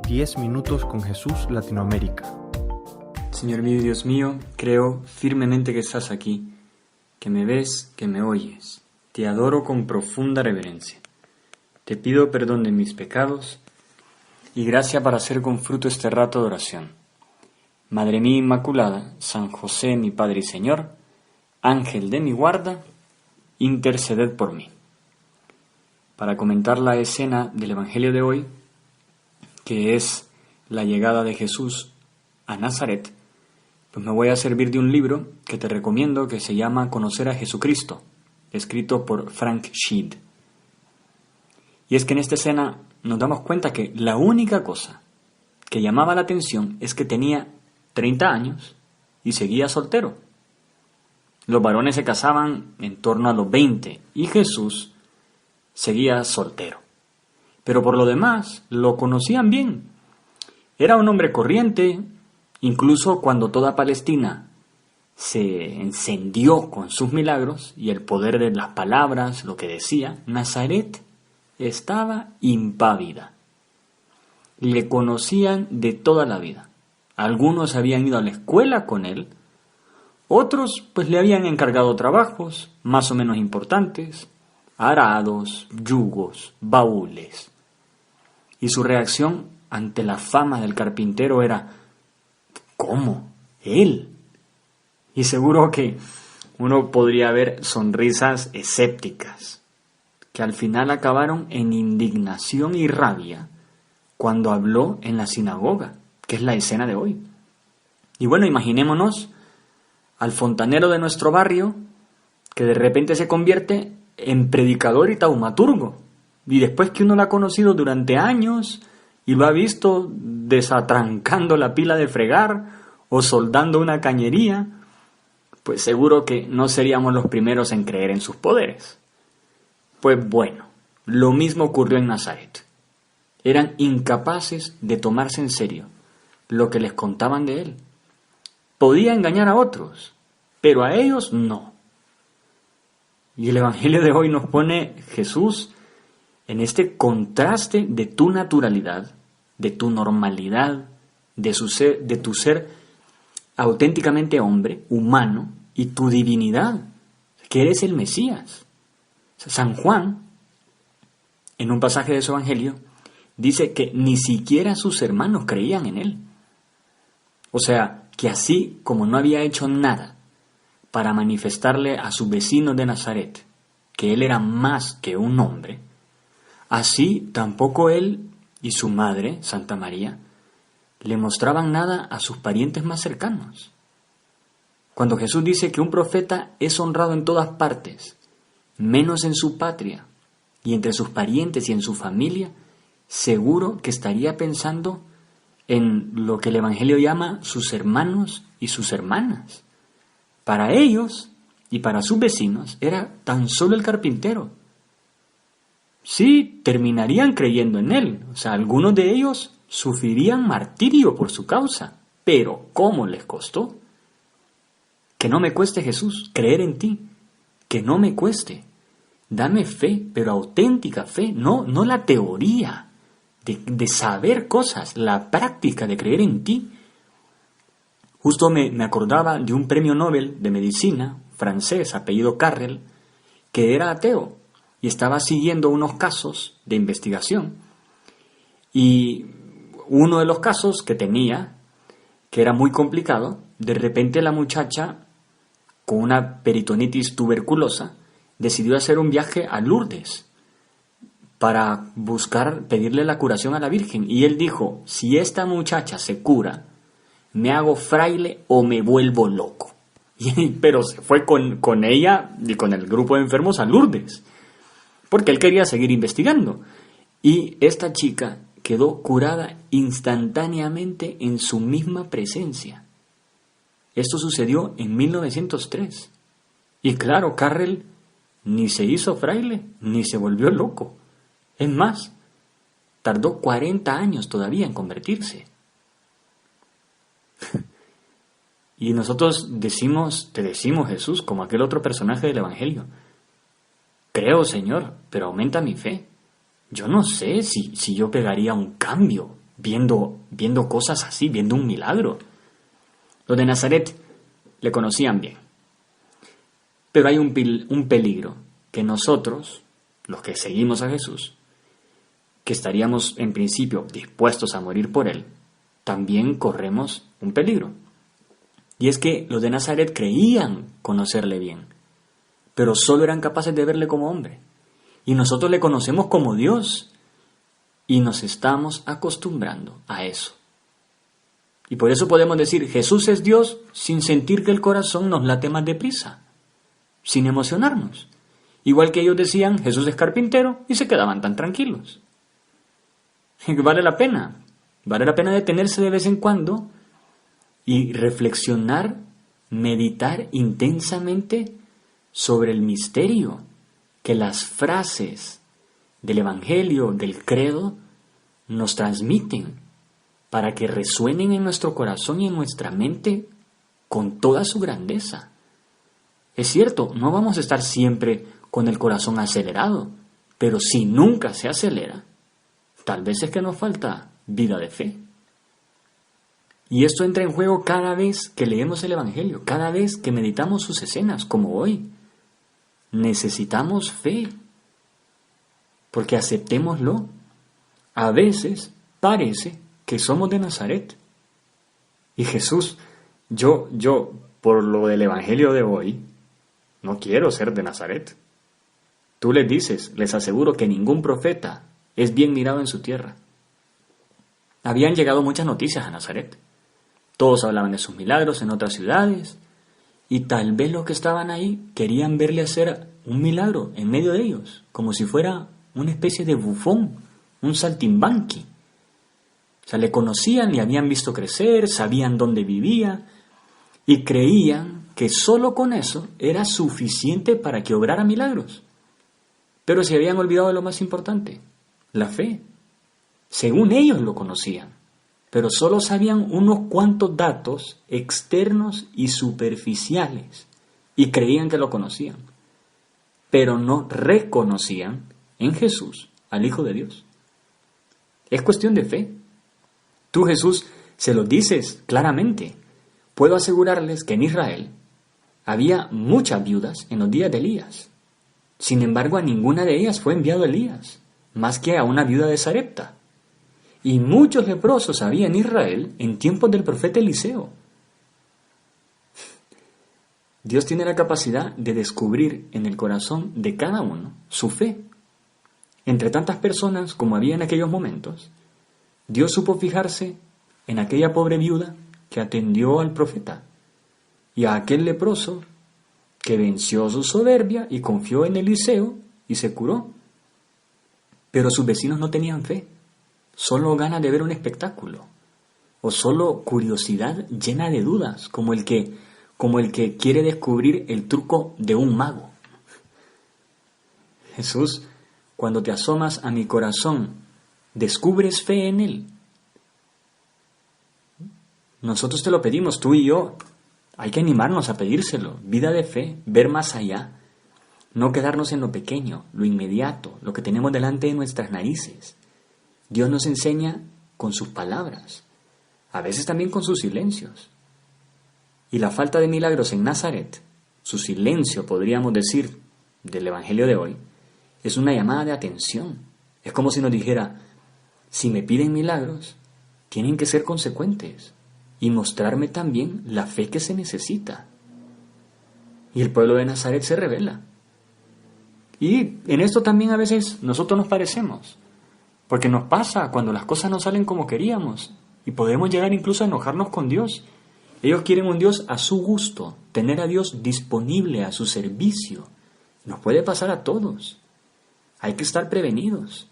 10 minutos con Jesús Latinoamérica. Señor mío y Dios mío, creo firmemente que estás aquí, que me ves, que me oyes. Te adoro con profunda reverencia. Te pido perdón de mis pecados y gracia para hacer con fruto este rato de oración. Madre mía Inmaculada, San José, mi Padre y Señor, Ángel de mi guarda, interceded por mí. Para comentar la escena del Evangelio de hoy, que es la llegada de Jesús a Nazaret, pues me voy a servir de un libro que te recomiendo que se llama Conocer a Jesucristo, escrito por Frank Sheed. Y es que en esta escena nos damos cuenta que la única cosa que llamaba la atención es que tenía 30 años y seguía soltero. Los varones se casaban en torno a los 20 y Jesús seguía soltero. Pero por lo demás, lo conocían bien. Era un hombre corriente, incluso cuando toda Palestina se encendió con sus milagros y el poder de las palabras, lo que decía, Nazaret estaba impávida. Le conocían de toda la vida. Algunos habían ido a la escuela con él, otros pues le habían encargado trabajos más o menos importantes, arados, yugos, baúles. Y su reacción ante la fama del carpintero era: ¿cómo? ¿Él? Y seguro que uno podría ver sonrisas escépticas, que al final acabaron en indignación y rabia cuando habló en la sinagoga, que es la escena de hoy. Y bueno, imaginémonos al fontanero de nuestro barrio, que de repente se convierte en predicador y taumaturgo. Y después que uno lo ha conocido durante años y lo ha visto desatrancando la pila de fregar o soldando una cañería, pues seguro que no seríamos los primeros en creer en sus poderes. Pues bueno, lo mismo ocurrió en Nazaret. Eran incapaces de tomarse en serio lo que les contaban de él. Podía engañar a otros, pero a ellos no. Y el Evangelio de hoy nos pone Jesús en este contraste de tu naturalidad, de tu normalidad, de tu ser auténticamente hombre, humano, y tu divinidad, que eres el Mesías. San Juan, en un pasaje de su Evangelio, dice que ni siquiera sus hermanos creían en él. O sea, que así como no había hecho nada para manifestarle a sus vecinos de Nazaret que él era más que un hombre, así tampoco él y su madre, Santa María, le mostraban nada a sus parientes más cercanos. Cuando Jesús dice que un profeta es honrado en todas partes, menos en su patria y entre sus parientes y en su familia, seguro que estaría pensando en lo que el Evangelio llama sus hermanos y sus hermanas. Para ellos y para sus vecinos era tan solo el carpintero. Sí, terminarían creyendo en él, o sea, algunos de ellos sufrirían martirio por su causa, pero ¿cómo les costó? Que no me cueste, Jesús, creer en ti, que no me cueste. Dame fe, pero auténtica fe, no la teoría de saber cosas, la práctica de creer en ti. Justo me acordaba de un premio Nobel de medicina, francés, apellido Carrel, que era ateo y estaba siguiendo unos casos de investigación. Y uno de los casos que tenía, que era muy complicado, de repente la muchacha, con una peritonitis tuberculosa, decidió hacer un viaje a Lourdes para pedirle la curación a la Virgen. Y él dijo: si esta muchacha se cura, me hago fraile o me vuelvo loco. Pero se fue con ella y con el grupo de enfermos a Lourdes, porque él quería seguir investigando. Y esta chica quedó curada instantáneamente en su misma presencia. Esto sucedió en 1903. Y claro, Carrel ni se hizo fraile, ni se volvió loco. Es más, tardó 40 años todavía en convertirse. Y nosotros te decimos, Jesús, como aquel otro personaje del Evangelio: creo, Señor, pero aumenta mi fe. Yo no sé si yo pegaría un cambio viendo cosas así, viendo un milagro. Los de Nazaret le conocían bien. Pero hay un peligro que nosotros, los que seguimos a Jesús, que estaríamos en principio dispuestos a morir por Él, también corremos un peligro. Y es que los de Nazaret creían conocerle bien, pero solo eran capaces de verle como hombre. Y nosotros le conocemos como Dios. Y nos estamos acostumbrando a eso. Y por eso podemos decir, Jesús es Dios sin sentir que el corazón nos late más deprisa, sin emocionarnos. Igual que ellos decían, Jesús es carpintero, y se quedaban tan tranquilos. Vale la pena detenerse de vez en cuando y reflexionar, meditar intensamente sobre el misterio que las frases del Evangelio, del credo, nos transmiten para que resuenen en nuestro corazón y en nuestra mente con toda su grandeza. Es cierto, no vamos a estar siempre con el corazón acelerado, pero si nunca se acelera, tal vez es que nos falta vida de fe. Y esto entra en juego cada vez que leemos el Evangelio, cada vez que meditamos sus escenas, como hoy. Necesitamos fe, porque aceptémoslo. A veces parece que somos de Nazaret. Y Jesús, yo, por lo del Evangelio de hoy, no quiero ser de Nazaret. Tú les dices, les aseguro que ningún profeta es bien mirado en su tierra. Habían llegado muchas noticias a Nazaret. Todos hablaban de sus milagros en otras ciudades, y tal vez los que estaban ahí querían verle hacer un milagro en medio de ellos, como si fuera una especie de bufón, un saltimbanqui. O sea, le conocían, le habían visto crecer, sabían dónde vivía, y creían que solo con eso era suficiente para que obrara milagros. Pero se habían olvidado de lo más importante, la fe. Según ellos lo conocían, pero solo sabían unos cuantos datos externos y superficiales, y creían que lo conocían, pero no reconocían en Jesús al Hijo de Dios. Es cuestión de fe. Tú, Jesús, se lo dices claramente. Puedo asegurarles que en Israel había muchas viudas en los días de Elías. Sin embargo, a ninguna de ellas fue enviado Elías, más que a una viuda de Sarepta. Y muchos leprosos había en Israel en tiempos del profeta Eliseo. Dios tiene la capacidad de descubrir en el corazón de cada uno su fe. Entre tantas personas como había en aquellos momentos, Dios supo fijarse en aquella pobre viuda que atendió al profeta y a aquel leproso que venció su soberbia y confió en Eliseo y se curó. Pero sus vecinos no tenían fe, solo ganas de ver un espectáculo, o solo curiosidad llena de dudas, como el que quiere descubrir el truco de un mago. Jesús, cuando te asomas a mi corazón, ¿descubres fe en él? Nosotros te lo pedimos, tú y yo. Hay que animarnos a pedírselo. Vida de fe, ver más allá. No quedarnos en lo pequeño, lo inmediato, lo que tenemos delante de nuestras narices. Dios nos enseña con sus palabras, a veces también con sus silencios. Y la falta de milagros en Nazaret, su silencio, podríamos decir, del Evangelio de hoy, es una llamada de atención. Es como si nos dijera, si me piden milagros, tienen que ser consecuentes y mostrarme también la fe que se necesita. Y el pueblo de Nazaret se revela. Y en esto también a veces nosotros nos parecemos, porque nos pasa cuando las cosas no salen como queríamos y podemos llegar incluso a enojarnos con Dios. Ellos quieren un Dios a su gusto, tener a Dios disponible a su servicio. Nos puede pasar a todos. Hay que estar prevenidos.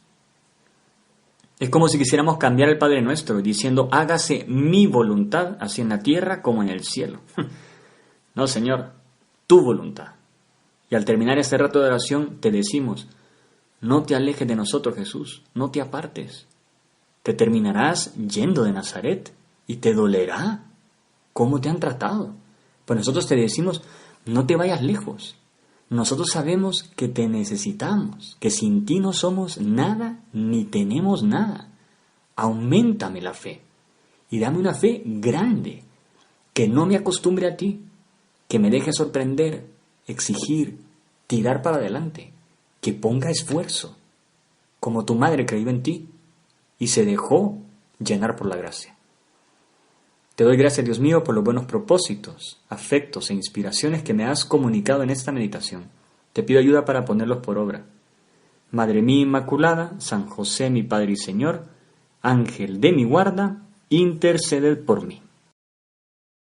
Es como si quisiéramos cambiar el Padre Nuestro diciendo, hágase mi voluntad, así en la tierra como en el cielo. No, Señor, tu voluntad. Y al terminar este rato de oración te decimos, no te alejes de nosotros, Jesús, no te apartes. Te terminarás yendo de Nazaret y te dolerá cómo te han tratado. Pues nosotros te decimos, no te vayas lejos. Nosotros sabemos que te necesitamos, que sin ti no somos nada ni tenemos nada. auméntame la fe y dame una fe grande, que no me acostumbre a ti, que me deje sorprender, exigir, tirar para adelante, que ponga esfuerzo, como tu madre creyó en ti y se dejó llenar por la gracia. Te doy gracias, Dios mío, por los buenos propósitos, afectos e inspiraciones que me has comunicado en esta meditación. Te pido ayuda para ponerlos por obra. Madre mía Inmaculada, San José mi Padre y Señor, Ángel de mi guarda, interceded por mí.